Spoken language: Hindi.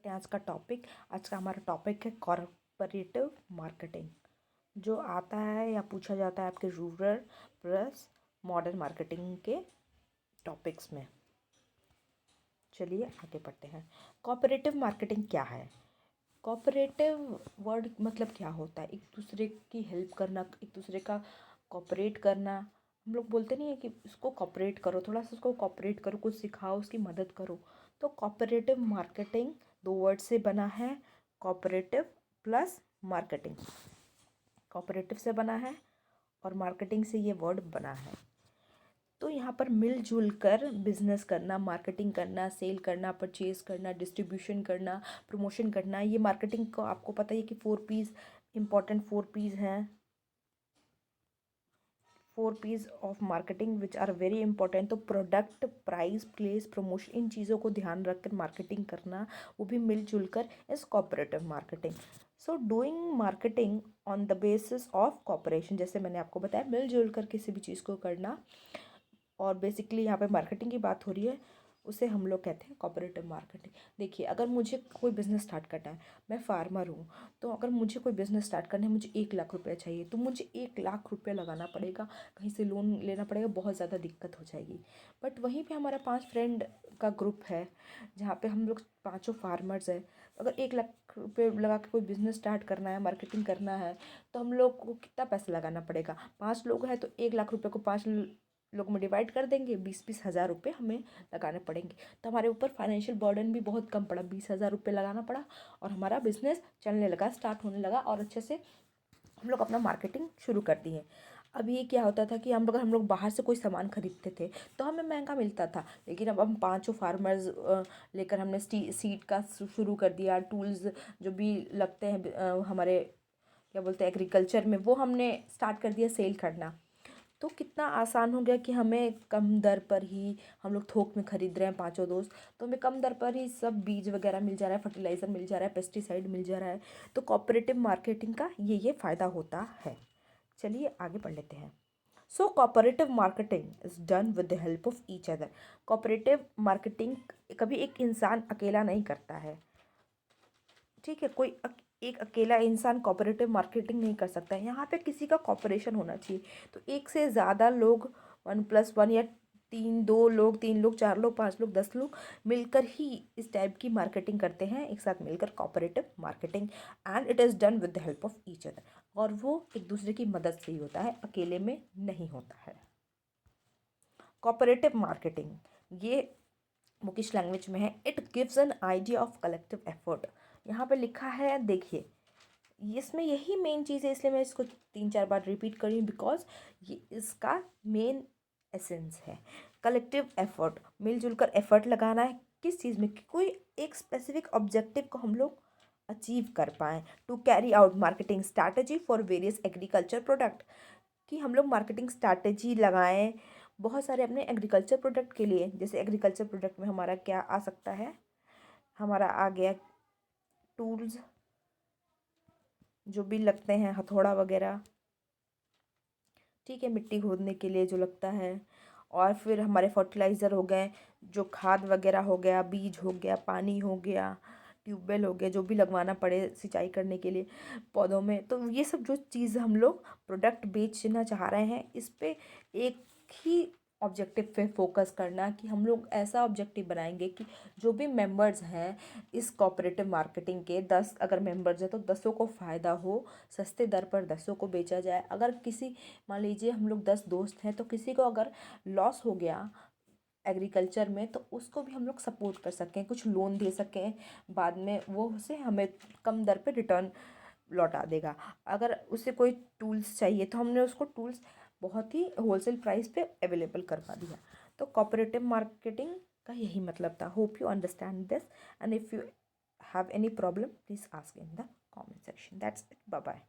हैं आज का टॉपिक। आज का हमारा टॉपिक है कॉरपोरेटिव मार्केटिंग, जो आता है या पूछा जाता है आपके रूरल प्लस मॉडर्न मार्केटिंग के टॉपिक्स में। चलिए आगे बढ़ते हैं। कॉरपोरेटिव मार्केटिंग क्या है? कॉपरेटिव वर्ड मतलब क्या होता है? एक दूसरे की हेल्प करना, एक दूसरे का कॉपरेट करना। हम लोग बोलते नहीं है कि उसको कॉपरेट करो, थोड़ा सा उसको कॉपरेट करो, कुछ सिखाओ, उसकी मदद करो। तो कॉपरेटिव मार्केटिंग दो वर्ड से बना है, कॉपरेटिव प्लस मार्केटिंग। कॉपरेटिव से बना है और मार्केटिंग से ये वर्ड बना है। तो यहाँ पर मिलजुल कर बिजनेस करना, मार्केटिंग करना, सेल करना, परचेज करना, डिस्ट्रीब्यूशन करना, प्रमोशन करना, ये मार्केटिंग को आपको पता ही है कि 4 P's इम्पॉर्टेंट 4 P's हैं। 4 P's of marketing which are very important. तो प्रोडक्ट, प्राइस, प्लेस, प्रमोशन, इन चीज़ों को ध्यान रखकर मार्केटिंग करना, वो भी मिलजुल कर इस cooperative marketing. So doing marketing on the basis of corporation, जैसे मैंने आपको बताया, मिलजुल कर किसी भी चीज़ को करना। और बेसिकली यहाँ पे मार्केटिंग की बात हो रही है, उसे हम लोग कहते हैं कॉपरेटिव मार्केटिंग। देखिए, अगर मुझे कोई बिज़नेस स्टार्ट करना है, मैं फार्मर हूँ, तो अगर मुझे कोई बिज़नेस स्टार्ट करना है, मुझे 1 लाख रुपये चाहिए, तो मुझे 1 लाख रुपये लगाना पड़ेगा, कहीं से लोन लेना पड़ेगा, बहुत ज़्यादा दिक्कत हो जाएगी। बट वहीं पे हमारा 5 फ्रेंड का ग्रुप है, जहाँ पे हम लोग पाँचों फार्मर्स हैं। अगर 1 लाख रुपये लगा के कोई बिज़नेस स्टार्ट करना है, मार्केटिंग करना है, तो हम लोग को कितना पैसा लगाना पड़ेगा? 5 लोग हैं तो 1 लाख रुपये को 5 लोग में डिवाइड कर देंगे, 20-20 हज़ार रुपये हमें लगाने पड़ेंगे। तो हमारे ऊपर फाइनेंशियल बर्डन भी बहुत कम पड़ा, 20 हज़ार रुपये लगाना पड़ा और हमारा बिजनेस चलने लगा, स्टार्ट होने लगा और अच्छे से हम लोग अपना मार्केटिंग शुरू कर दिए। अब ये क्या होता था कि हम लोग बाहर से कोई सामान खरीदते थे तो हमें महंगा मिलता था, लेकिन अब हम पांचों फार्मर्स लेकर हमने सीड का शुरू कर दिया। टूल्स जो भी लगते हैं हमारे क्या बोलते हैं एग्रीकल्चर में, वो हमने स्टार्ट कर दिया सेल करना। तो कितना आसान हो गया कि हमें कम दर पर ही, हम लोग थोक में खरीद रहे हैं पांचों दोस्त, तो हमें कम दर पर ही सब बीज वगैरह मिल जा रहा है, फर्टिलाइज़र मिल जा रहा है, पेस्टिसाइड मिल जा रहा है। तो कोऑपरेटिव मार्केटिंग का ये फ़ायदा होता है। चलिए आगे बढ़ लेते हैं। सो cooperative marketing is done with the help of each other. Cooperative marketing कभी एक इंसान अकेला नहीं करता है, ठीक है? एक अकेला इंसान कोऑपरेटिव मार्केटिंग नहीं कर सकता है। यहाँ पे किसी का कोऑपरेशन होना चाहिए। तो एक से ज़्यादा लोग, 1+1 या 2 लोग, 3 लोग, 4 लोग, 5 लोग, 10 लोग मिलकर ही इस टाइप की मार्केटिंग करते हैं, एक साथ मिलकर cooperative marketing. And it is done with the help of each other, और वो एक दूसरे की मदद से ही होता है, अकेले में नहीं होता है। कोऑपरेटिव मार्केटिंग ये बुकिश लैंग्वेज में है। It gives an idea of collective effort. यहाँ पे लिखा है, देखिए इसमें यही मेन चीज़ है, इसलिए मैं इसको 3-4 बार रिपीट कर रही हूँ, बिकॉज ये इसका मेन एसेंस है। कलेक्टिव एफर्ट, मिलजुल कर एफर्ट लगाना है किस चीज़ में, कि कोई एक स्पेसिफिक ऑब्जेक्टिव को हम लोग अचीव कर पाएँ। To carry out marketing strategy for various agriculture product, कि हम लोग मार्केटिंग स्ट्रैटेजी लगाएं बहुत सारे अपने एग्रीकल्चर प्रोडक्ट के लिए। जैसे एग्रीकल्चर प्रोडक्ट में हमारा क्या आ सकता है, हमारा आ गया टूल्स जो भी लगते हैं, हथौड़ा वगैरह, ठीक है, मिट्टी खोदने के लिए जो लगता है। और फिर हमारे फर्टिलाइज़र हो गए, जो खाद वगैरह हो गया, बीज हो गया, पानी हो गया, ट्यूबवेल हो गया, जो भी लगवाना पड़े सिंचाई करने के लिए पौधों में। तो ये सब जो चीज़ हम लोग प्रोडक्ट बेचना चाह रहे हैं, इस पे एक ही ऑब्जेक्टिव पे फोकस करना, कि हम लोग ऐसा ऑब्जेक्टिव बनाएंगे कि जो भी मेंबर्स हैं इस कोऑपरेटिव मार्केटिंग के, 10 अगर मेंबर्स हैं तो 10 को फ़ायदा हो, सस्ते दर पर 10 को बेचा जाए। अगर किसी, मान लीजिए हम लोग 10 दोस्त हैं, तो किसी को अगर लॉस हो गया एग्रीकल्चर में, तो उसको भी हम लोग सपोर्ट कर सकें, कुछ लोन दे सकें, बाद में वो उसे हमें कम दर पे रिटर्न लौटा देगा। अगर उसे कोई टूल्स चाहिए तो हमने उसको टूल्स बहुत ही होलसेल प्राइस पे अवेलेबल करवा दिया। तो कोऑपरेटिव मार्केटिंग का यही मतलब था। Hope you understand this, and if you have any problem please ask in the comment section. That's it, bye bye.